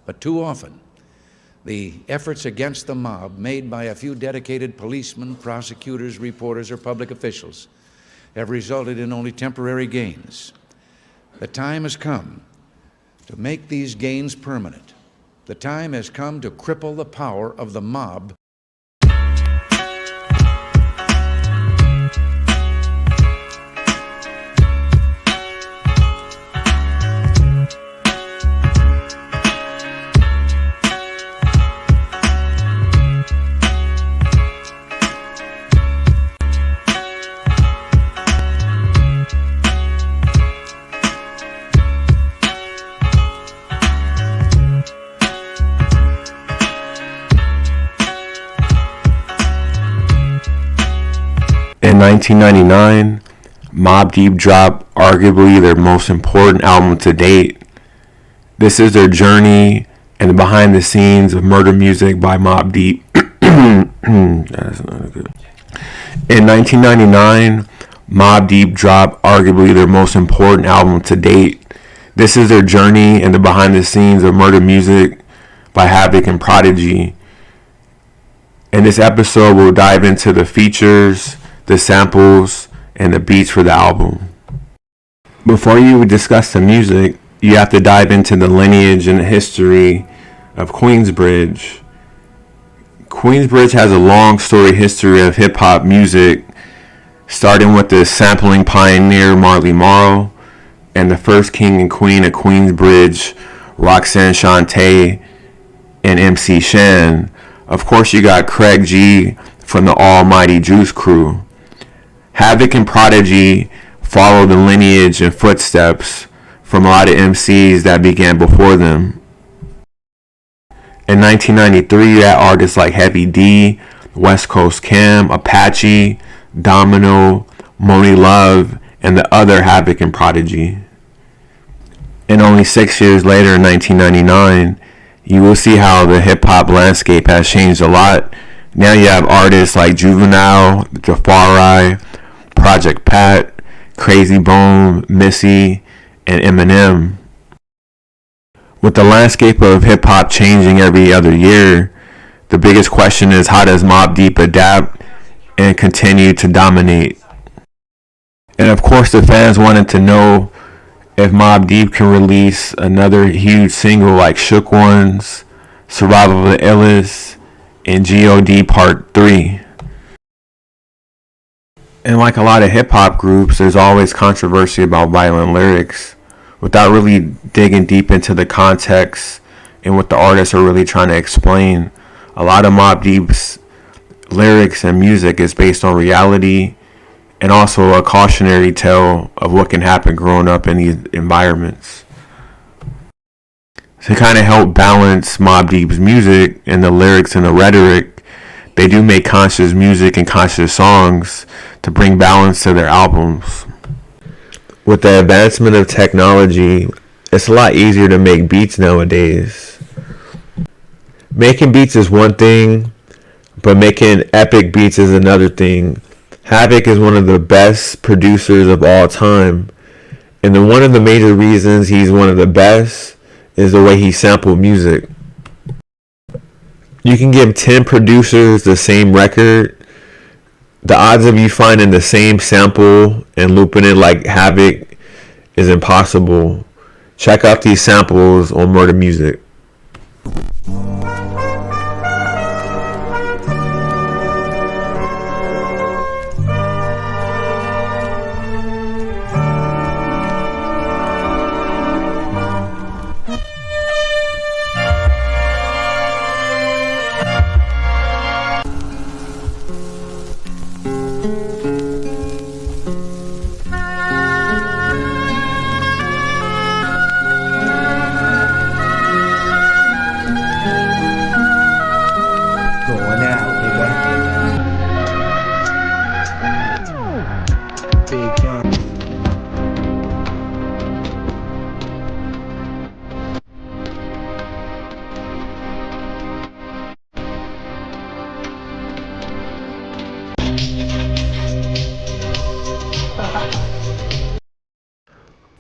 But too often, the efforts against the mob made by a few dedicated policemen, prosecutors, reporters, or public officials have resulted in only temporary gains. The time has come to make these gains permanent. The time has come to cripple the power of the mob. In 1999, Mobb Deep dropped arguably their most important album to date. This is their journey and the behind the scenes of Murda music by Mobb Deep. That's not good. In 1999, Mobb Deep dropped arguably their most important album to date. This is their journey and the behind the scenes of Murda music by Havoc and Prodigy. In this episode, we'll dive into the features, the samples, and the beats for the album. Before you discuss the music, you have to dive into the lineage and the history of Queensbridge. Queensbridge has a long storied history of hip-hop music, starting with the sampling pioneer Marley Marl and the first king and queen of Queensbridge, Roxanne Shante and MC Shan. Of course, you got Craig G from the Almighty Juice Crew. Havoc and Prodigy follow the lineage and footsteps from a lot of MCs that began before them. In 1993, you had artists like Heavy D, West Coast Cam, Apache, Domino, Moni Love, and the other Havoc and Prodigy. And only 6 years later, in 1999, you will see how the hip-hop landscape has changed a lot. Now you have artists like Juvenile, Jafari, Project Pat, Crazy Bone, Missy, and Eminem. With the landscape of hip-hop changing every other year, the biggest question is, how does Mobb Deep adapt and continue to dominate? And of course, the fans wanted to know if Mobb Deep can release another huge single like Shook Ones, Survival of the Illest, and G.O.D. Part 3. And like a lot of hip-hop groups, there's always controversy about violent lyrics. Without really digging deep into the context and what the artists are really trying to explain, a lot of Mobb Deep's lyrics and music is based on reality and also a cautionary tale of what can happen growing up in these environments. To kind of help balance Mobb Deep's music and the lyrics and the rhetoric, they do make conscious music and conscious songs to bring balance to their albums. With the advancement of technology, it's a lot easier to make beats nowadays. Making beats is one thing, but making epic beats is another thing. Havoc is one of the best producers of all time, and one of the major reasons he's one of the best is the way he sampled music. You can give 10 producers the same record, the odds of you finding the same sample and looping it like Havoc is impossible. Check out these samples on Murda Music.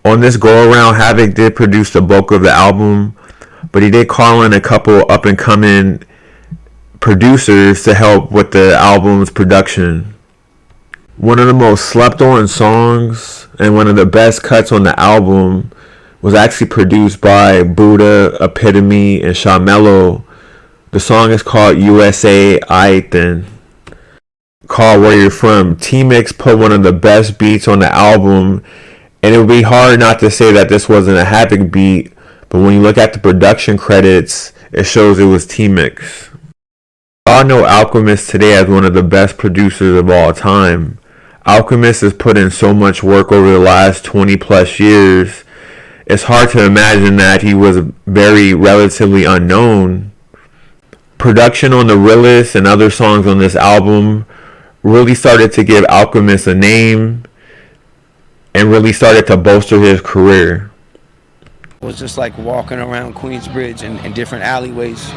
On this go around, Havoc did produce the bulk of the album, but he did call in a couple up and coming producers to help with the album's production. One of the most slept on songs and one of the best cuts on the album was actually produced by Buddha, Epitome, and Shamelo. The song is called USA Aight Then. Called Where You're From. T-Mix put one of the best beats on the album, and it would be hard not to say that this wasn't a Havoc beat, but when you look at the production credits, it shows it was T-Mix. We all know Alchemist today as one of the best producers of all time. Alchemist has put in so much work over the last 20 plus years. It's hard to imagine that he was very relatively unknown. Production on The Realest and other songs on this album really started to give Alchemist a name and really started to bolster his career. It was just like walking around Queensbridge and different alleyways,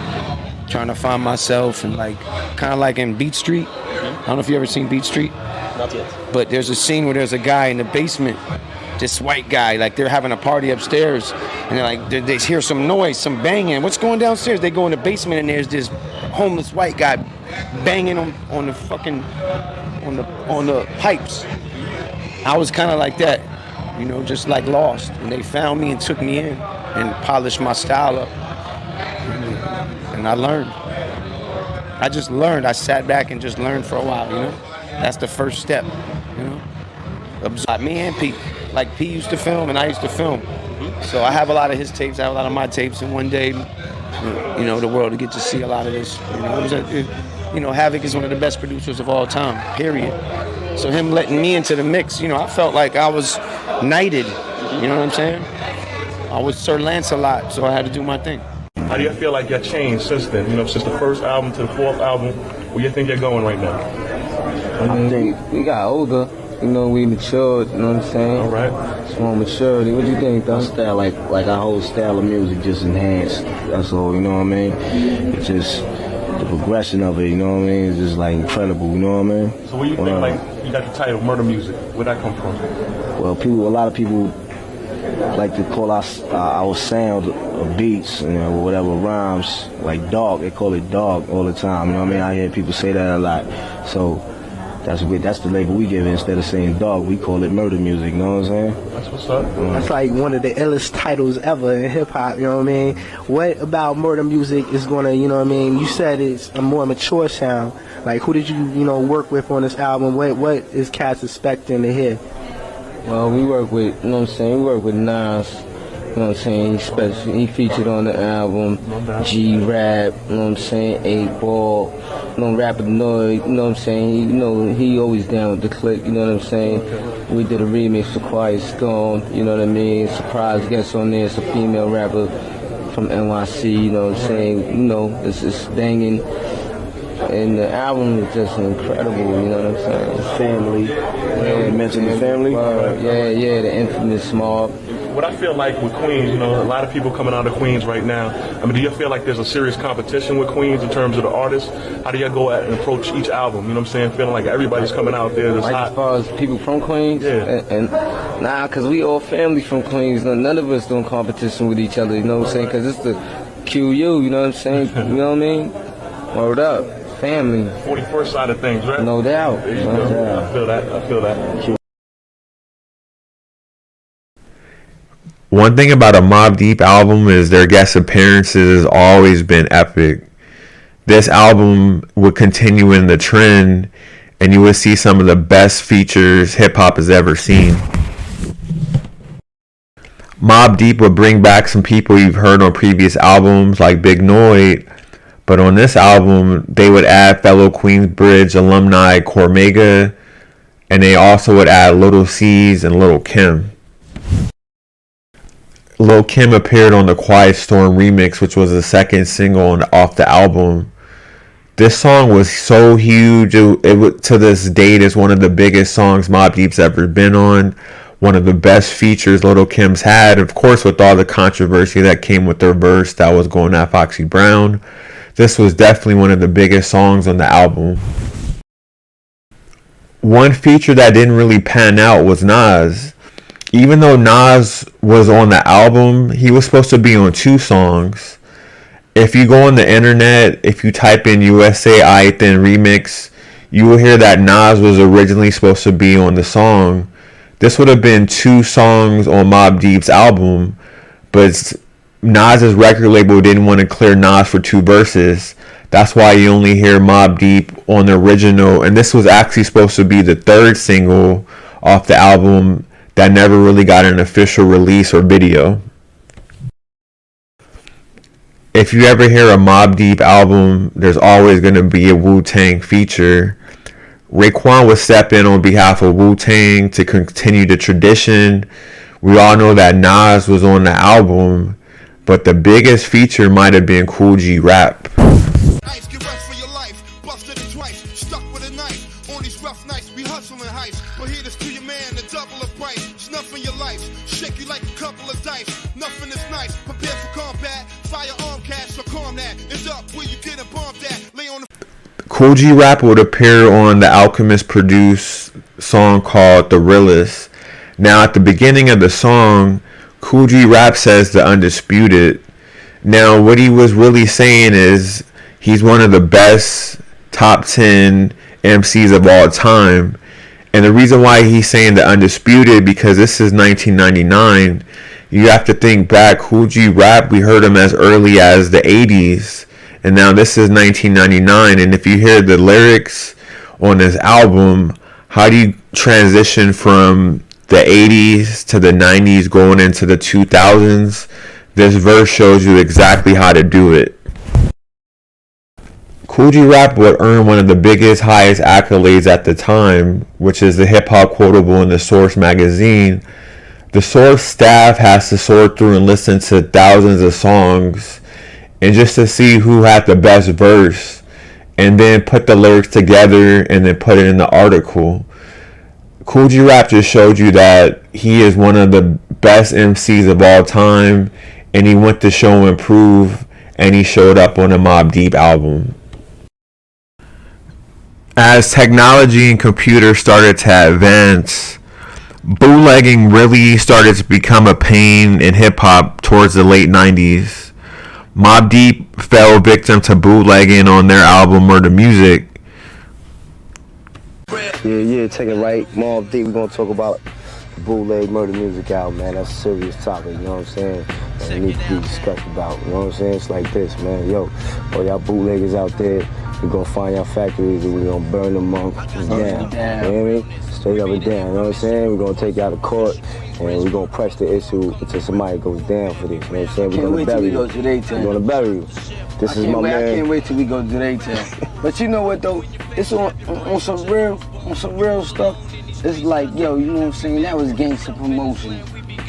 trying to find myself, and like kind of like in Beat Street. I don't know if you ever seen Beat Street. Not yet. But there's a scene where there's a guy in the basement, this white guy, like they're having a party upstairs, and they're like, they hear some noise, some banging. What's going downstairs? They go in the basement, and there's this homeless white guy banging on the fucking on the pipes. I was kind of like that, you know, just like lost. And they found me and took me in and polished my style up, and I learned. I just learned. I sat back and just learned for a while, you know. That's the first step, you know. Me and P. Like P used to film and I used to film. So I have a lot of his tapes, I have a lot of my tapes, and one day, you know, the world will get to see a lot of this. You know, Havoc is one of the best producers of all time, period. So him letting me into the mix, you know, I felt like I was knighted, you know what I'm saying? I was Sir Lancelot, so I had to do my thing. How do you feel like you've changed since then? You know, since the first album to the fourth album, where you think you're going right now? I think we got older, you know, we matured, you know what I'm saying? All right. It's more maturity. What do you think, though? Our style, like our whole style of music just enhanced. That's all, you know what I mean? It's just the progression of it, you know what I mean? It's just like incredible, you know what I mean? So what do you think, like, you got the title Murda Music, where'd that come from? Well, a lot of people like to call our sound of beats, you know, whatever rhymes, like dog. They call it dog all the time, you know what I mean? I hear people say that a lot. So that's the label we give it. Instead of saying dog, we call it Murda Music, you know what I'm saying? That's what's up. That's like one of the illest titles ever in hip-hop, you know what I mean? What about Murda Music is gonna, you know what I mean? You said it's a more mature sound. Like, who did you know, work with on this album? What is cats expecting to hear? Well, we work with, you know what I'm saying, we work with Nas, you know what I'm saying, he featured on the album, G Rap, you know what I'm saying, 8 Ball, you know, Rapper Noid, you know what I'm saying, he always down with the clique, you know what I'm saying. We did a remix for Quiet Storm, you know what I mean, surprise guest on there, it's a female rapper from NYC, you know what I'm saying, you know, it's banging. And the album is just incredible, you know what I'm saying? Family. Yeah, you mentioned the family? Yeah, the infamous Mobb. What I feel like with Queens, you know, a lot of people coming out of Queens right now. I mean, do you feel like there's a serious competition with Queens in terms of the artists? How do you go out and approach each album? You know what I'm saying? Feeling like everybody's coming out there that's like hot. As far as people from Queens? Yeah. Nah, because we all family from Queens. None of us doing competition with each other, you know what I'm saying? Because it's the QU, you know what I'm saying? You know what I mean? Word up. Family. 41st side of things, right? No doubt. I feel that. One thing about a Mobb Deep album is their guest appearances has always been epic. This album would continue in the trend, and you would see some of the best features hip-hop has ever seen. Mobb Deep would bring back some people you've heard on previous albums like Big Noid, but on this album, they would add fellow Queensbridge alumni Cormega, and they also would add Little C's and Lil' Kim. Lil' Kim appeared on the Quiet Storm remix, which was the second single off the album. This song was so huge, it to this date is one of the biggest songs Mobb Deep's ever been on. One of the best features Lil' Kim's had, of course, with all the controversy that came with their verse that was going at Foxy Brown. This was definitely one of the biggest songs on the album. One feature that didn't really pan out was Nas. Even though Nas was on the album, he was supposed to be on 2 songs. If you go on the internet, if you type in USA Aithen remix, you will hear that Nas was originally supposed to be on the song. This would have been 2 songs on Mobb Deep's album, but Nas's record label didn't want to clear Nas for 2 verses. That's why you only hear Mobb Deep on the original, and this was actually supposed to be the 3rd single off the album that never really got an official release or video. If you ever hear a Mobb Deep album, there's always going to be a Wu-Tang feature. Raekwon would step in on behalf of Wu-Tang to continue the tradition. We all know that Nas was on the album, but the biggest feature might have been Kool G Rap. Ice, get rest for your life. Busted it twice, stuck with a knife. On these rough nights, we hustling heights. But here this to your man, the double of price. Snuffing your life, shake you like a couple of dice. Nothing is nice, prepare for combat. Firearm cash, so calm that. It's up where you get a bomb that. Lay on the Kool G Rap would appear on the Alchemist produced song called The Realest. Now at the beginning of the song, Kool G Rap says the undisputed. Now what he was really saying is he's one of the best top 10 MCs of all time. And the reason why he's saying the undisputed, because this is 1999. You have to think back, Kool G Rap, we heard him as early as the 80s. And now this is 1999. And if you hear the lyrics on this album, how do you transition from the 80s to the 90s going into the 2000s? This verse shows you exactly how to do it. Kool G Rap would earn one of the biggest, highest accolades at the time, which is the hip hop quotable in the Source magazine. The Source staff has to sort through and listen to thousands of songs, and just to see who had the best verse, and then put the lyrics together and then put it in the article. Kool G Rap just showed you that he is one of the best MCs of all time, and he went to show and prove, and he showed up on a Mobb Deep album. As technology and computers started to advance, bootlegging really started to become a pain in hip-hop towards the late 90s. Mobb Deep fell victim to bootlegging on their album Murda Muzik. Yeah, take it right. Mobb Deep, we're gonna talk about the bootleg Murda Muzik album, man. That's a serious topic, you know what I'm saying? That needs to be discussed about, you know what I'm saying? It's like this, man. Yo, all y'all bootleggers out there, we're gonna find y'all factories and we're gonna burn them down. You know what I mean? Straight up and down, you know what I'm saying? We're gonna take y'all to court and we're gonna press the issue until somebody goes down for this, you know what I'm saying? We're gonna bury you. We're gonna bury you. This is my man. I can't wait till we go to their town. But you know what though? It's on some real stuff. It's like, yo, you know what I'm saying? That was gangster promotion.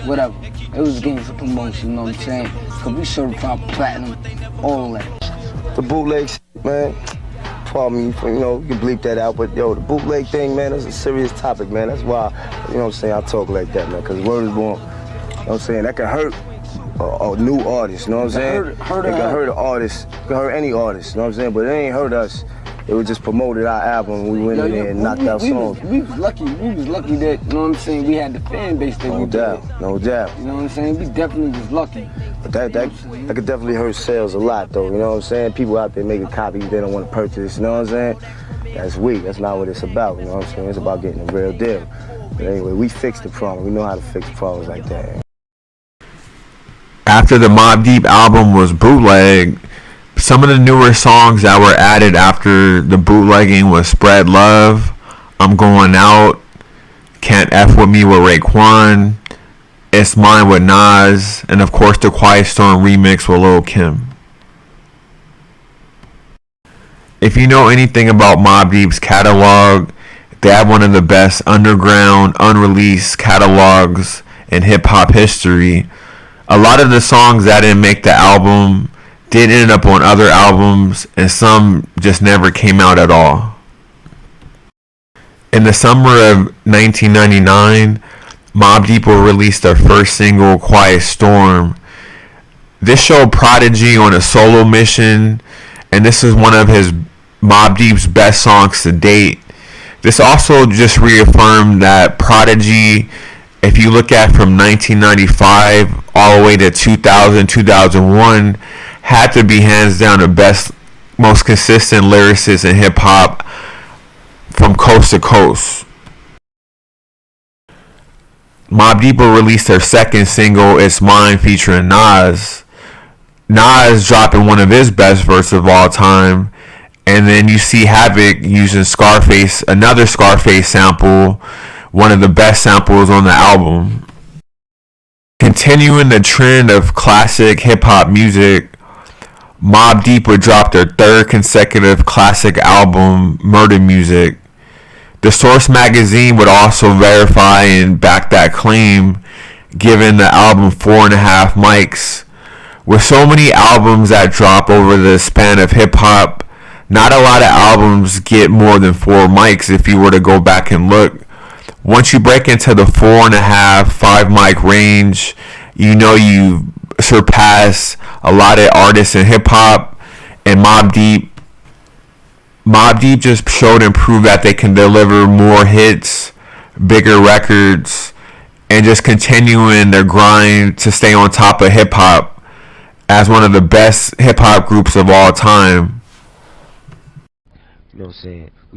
Whatever. It was gangster promotion, you know what I'm saying? Cause we certified platinum, all that. The bootleg shit, man. Pardon me, you know, you can bleep that out, but yo, the bootleg thing, man, that's a serious topic, man. That's why, you know what I'm saying, I talk like that, man, because word is born, you know what I'm saying, that can hurt a new artist, you know what I'm saying? It can hurt an artist, it can hurt any artist, you know what I'm saying, but it ain't hurt us. It was just promoted our album, we went in there and knocked out songs. We was lucky that, you know what I'm saying, we had the fan base that we did. No doubt. You know what I'm saying? We definitely was lucky. But that could definitely hurt sales a lot, though, you know what I'm saying? People out there making copies they don't want to purchase, you know what I'm saying? That's weak, that's not what it's about, you know what I'm saying? It's about getting a real deal. But anyway, we fixed the problem, we know how to fix problems like that. After the Mobb Deep album was bootleg, some of the newer songs that were added after the bootlegging was Spread Love, I'm Going Out, Can't F With Me with Raekwon, It's Mine with Nas, and of course the Quiet Storm remix with Lil' Kim. If you know anything about Mobb Deep's catalog, they have one of the best underground, unreleased catalogs in hip-hop history. A lot of the songs that didn't make the album did end up on other albums, and some just never came out at all. In the summer of 1999, Mobb Deep will release their first single, Quiet Storm. This showed Prodigy on a solo mission, and this is one of his Mobb Deep's best songs to date. This also just reaffirmed that Prodigy If you look at from 1995 all the way to 2000, 2001, had to be hands down the best, most consistent lyricist in hip hop from coast to coast. Mobb Deep will release their second single, It's Mine, featuring Nas. Nas dropping one of his best verses of all time. And then you see Havoc using Scarface, another Scarface sample, one of the best samples on the album. Continuing the trend of classic hip-hop music, Mobb Deep would drop their third consecutive classic album, Murda Music. The Source magazine would also verify and back that claim, giving the album 4.5 mics. With so many albums that drop over the span of hip-hop, not a lot of albums get more than 4 mics if you were to go back and look. Once you break into the 4.5, 5 mic range, you know you surpass a lot of artists in hip-hop. And Mobb Deep just showed and proved that they can deliver more hits, bigger records, and just continuing their grind to stay on top of hip-hop as one of the best hip-hop groups of all time. You know what I'm saying?